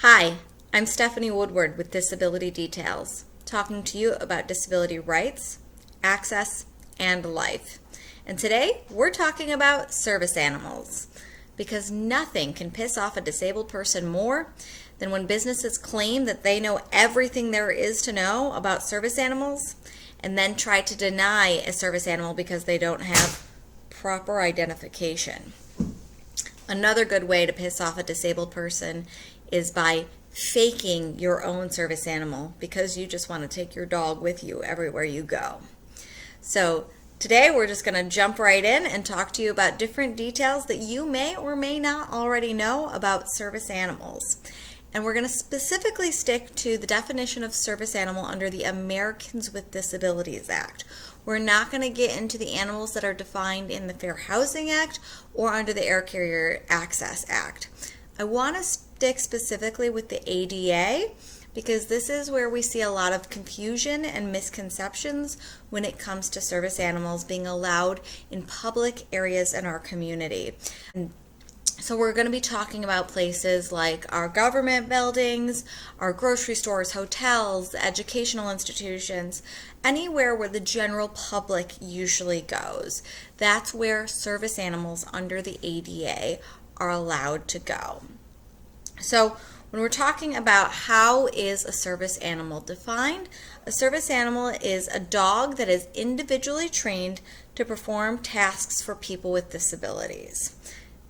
Hi, I'm Stephanie Woodward with Disability Details, talking to you about disability rights, access, and life. And today we're talking about service animals, because nothing can piss off a disabled person more than when businesses claim that they know everything there is to know about service animals and then try to deny a service animal because they don't have proper identification. Another good way to piss off a disabled person is by faking your own service animal because you just want to take your dog with you everywhere you go. So today we're just going to jump right in and talk to you about different details that you may or may not already know about service animals. And we're going to specifically stick to the definition of service animal under the Americans with Disabilities Act. We're not going to get into the animals that are defined in the Fair Housing Act or under the Air Carrier Access Act. I want to stick specifically with the ADA because this is where we see a lot of confusion and misconceptions when it comes to service animals being allowed in public areas in our community. So we're going to be talking about places like our government buildings, our grocery stores, hotels, educational institutions, anywhere where the general public usually goes. That's where service animals under the ADA are allowed to go. So when we're talking about how is a service animal defined, a service animal is a dog that is individually trained to perform tasks for people with disabilities.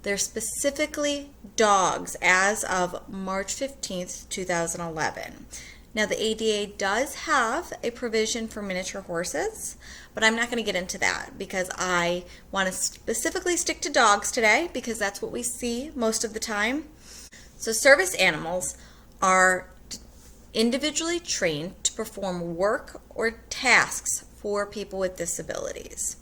They're specifically dogs as of March 15th, 2011. Now the ADA does have a provision for miniature horses, but I'm not going to get into that because I want to specifically stick to dogs today because that's what we see most of the time. So service animals are individually trained to perform work or tasks for people with disabilities.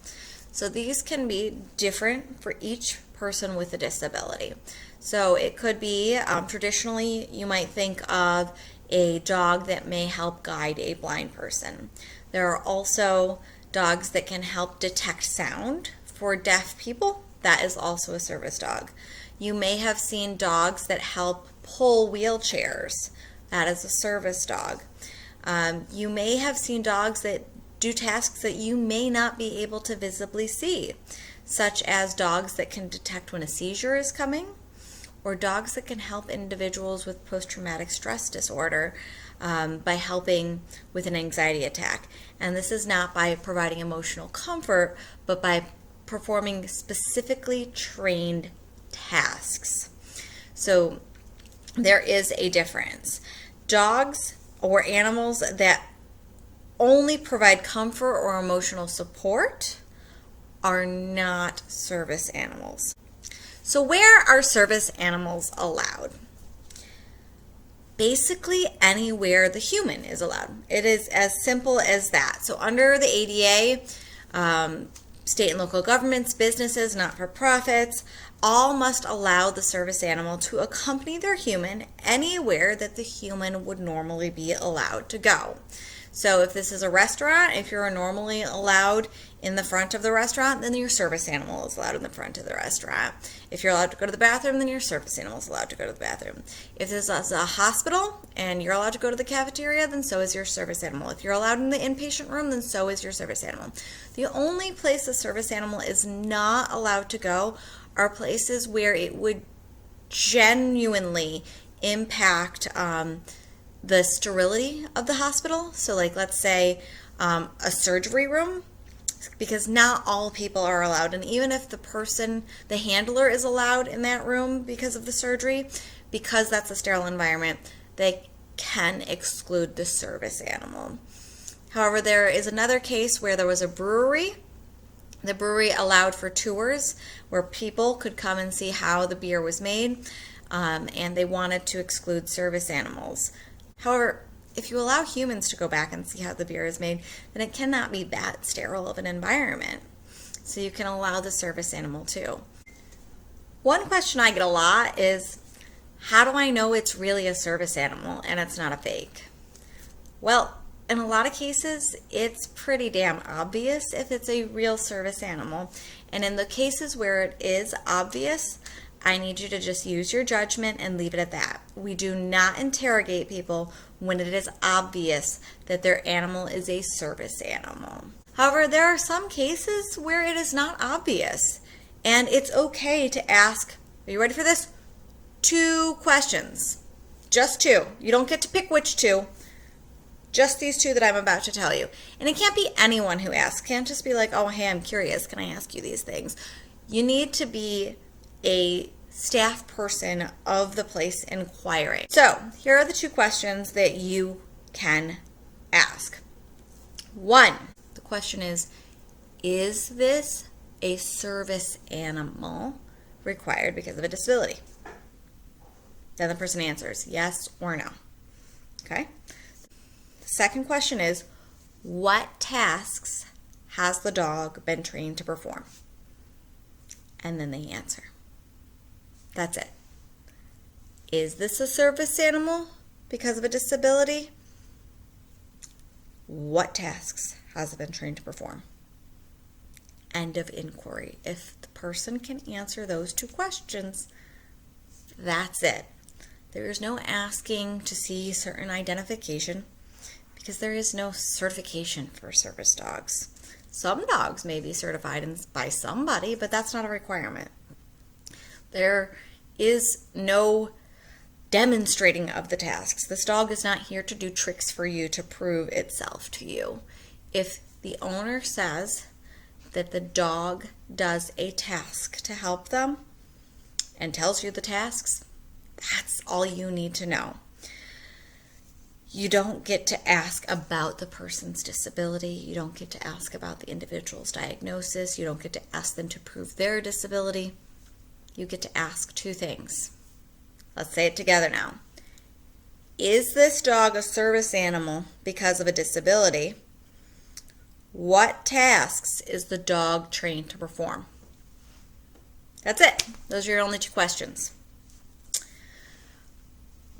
So these can be different for each person with a disability. So it could be, traditionally you might think of a dog that may help guide a blind person. There are also dogs that can help detect sound for deaf people. That is also a service dog. You may have seen dogs that help pull wheelchairs. That is a service dog. You may have seen dogs that do tasks that you may not be able to visibly see, such as dogs that can detect when a seizure is coming, or dogs that can help individuals with post-traumatic stress disorder by helping with an anxiety attack. And this is not by providing emotional comfort, but by performing specifically trained tasks. So there is a difference. Dogs or animals that only provide comfort or emotional support are not service animals. So where are service animals allowed? Basically anywhere the human is allowed. It is as simple as that. So under the ADA, state and local governments, businesses, not-for-profits, all must allow the service animal to accompany their human anywhere that the human would normally be allowed to go. So if this is a restaurant, if you're normally allowed in the front of the restaurant, then your service animal is allowed in the front of the restaurant. If you're allowed to go to the bathroom, then your service animal is allowed to go to the bathroom. If this is a hospital and you're allowed to go to the cafeteria, then so is your service animal. If you're allowed in the inpatient room, then so is your service animal. The only place the service animal is not allowed to go are places where it would genuinely impact the sterility of the hospital. So like, let's say a surgery room, because not all people are allowed. And even if the handler is allowed in that room because of the surgery, because that's a sterile environment, they can exclude the service animal. However, there is another case where there was a brewery. The brewery allowed for tours where people could come and see how the beer was made, and they wanted to exclude service animals. However, if you allow humans to go back and see how the beer is made, then it cannot be that sterile of an environment. So you can allow the service animal too. One question I get a lot is, how do I know it's really a service animal and it's not a fake? Well, in a lot of cases, it's pretty damn obvious if it's a real service animal. And in the cases where it is obvious, I need you to just use your judgment and leave it at that. We do not interrogate people when it is obvious that their animal is a service animal. However, there are some cases where it is not obvious, and it's okay to ask, are you ready for this? 2 questions. Just 2. You don't get to pick which 2. Just these 2 that I'm about to tell you. And it can't be anyone who asks. It can't just be like, oh, hey, I'm curious. Can I ask you these things? You need to be a staff person of the place inquiring. So here are the 2 questions that you can ask. 1, the question is this a service animal required because of a disability? Then the person answers yes or no. Okay? The second question is, what tasks has the dog been trained to perform? And then they answer. That's it. Is this a service animal because of a disability? What tasks has it been trained to perform? End of inquiry. If the person can answer those 2 questions, that's it. There is no asking to see certain identification because there is no certification for service dogs. Some dogs may be certified by somebody, but that's not a requirement. There is no demonstrating of the tasks. This dog is not here to do tricks for you to prove itself to you. If the owner says that the dog does a task to help them and tells you the tasks, that's all you need to know. You don't get to ask about the person's disability. You don't get to ask about the individual's diagnosis. You don't get to ask them to prove their disability. You get to ask 2 things. Let's say it together now. Is this dog a service animal because of a disability? What tasks is the dog trained to perform? That's it. Those are your only 2 questions.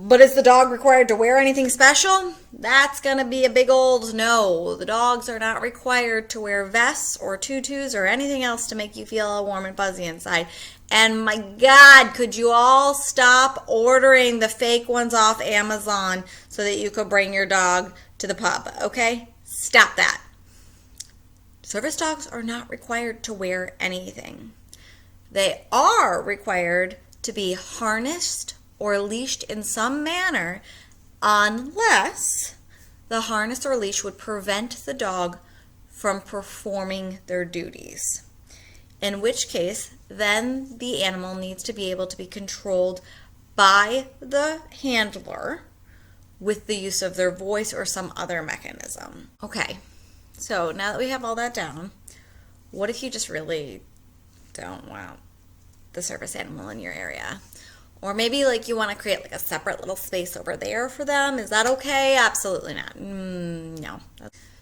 But is the dog required to wear anything special? That's going to be a big old no. The dogs are not required to wear vests or tutus or anything else to make you feel all warm and fuzzy inside. And my God, could you all stop ordering the fake ones off Amazon so that you could bring your dog to the pub, okay? Stop that. Service dogs are not required to wear anything. They are required to be harnessed or leashed in some manner unless the harness or leash would prevent the dog from performing their duties. In which case, then the animal needs to be able to be controlled by the handler with the use of their voice or some other mechanism. Okay, so now that we have all that down, what if you just really don't want the service animal in your area? Or maybe like you want to create like a separate little space over there for them. Is that okay? Absolutely not. No.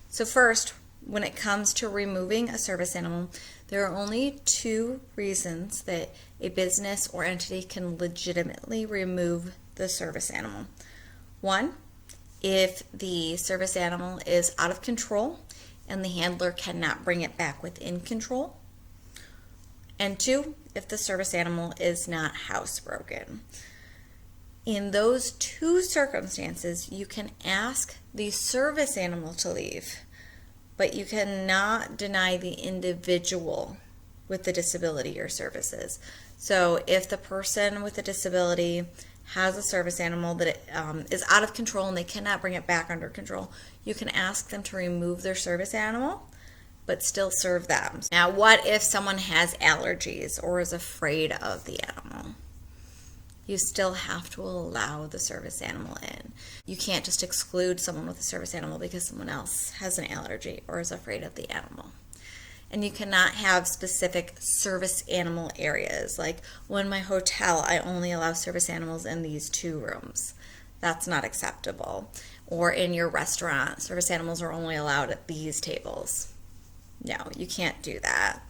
So first, when it comes to removing a service animal, there are only 2 reasons that a business or entity can legitimately remove the service animal. 1, if the service animal is out of control and the handler cannot bring it back within control. And 2, if the service animal is not housebroken. In those 2 circumstances, you can ask the service animal to leave, but you cannot deny the individual with the disability or services. So if the person with a disability has a service animal that is out of control and they cannot bring it back under control, you can ask them to remove their service animal but still serve them. Now, what if someone has allergies or is afraid of the animal? You still have to allow the service animal in. You can't just exclude someone with a service animal because someone else has an allergy or is afraid of the animal. And you cannot have specific service animal areas. Like, well, in my hotel, I only allow service animals in these 2 rooms. That's not acceptable. Or in your restaurant, service animals are only allowed at these tables. No, you can't do that.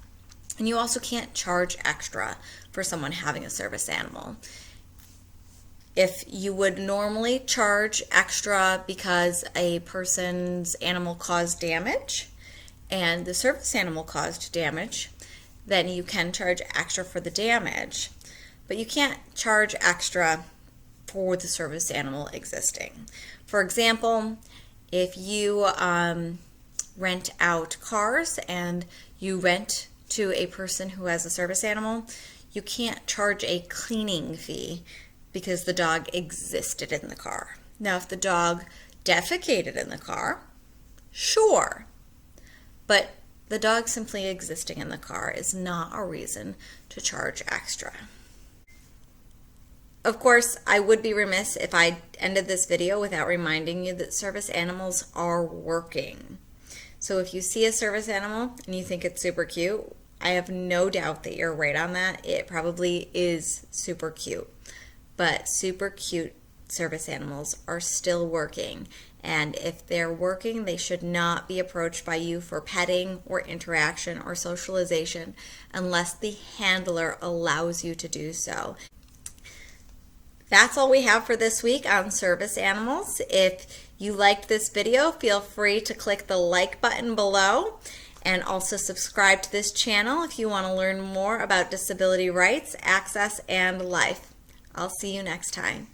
And you also can't charge extra for someone having a service animal. If you would normally charge extra because a person's animal caused damage and the service animal caused damage, then you can charge extra for the damage. but you can't charge extra for the service animal existing. For example, if you rent out cars and you rent to a person who has a service animal, you can't charge a cleaning fee because the dog existed in the car. Now, if the dog defecated in the car, sure, but the dog simply existing in the car is not a reason to charge extra. Of course, I would be remiss if I ended this video without reminding you that service animals are working. So if you see a service animal and you think it's super cute, I have no doubt that you're right on that. It probably is super cute. But super cute service animals are still working. And if they're working, they should not be approached by you for petting or interaction or socialization unless the handler allows you to do so. That's all we have for this week on service animals. If you liked this video, feel free to click the like button below and also subscribe to this channel if you want to learn more about disability rights, access, and life. I'll see you next time.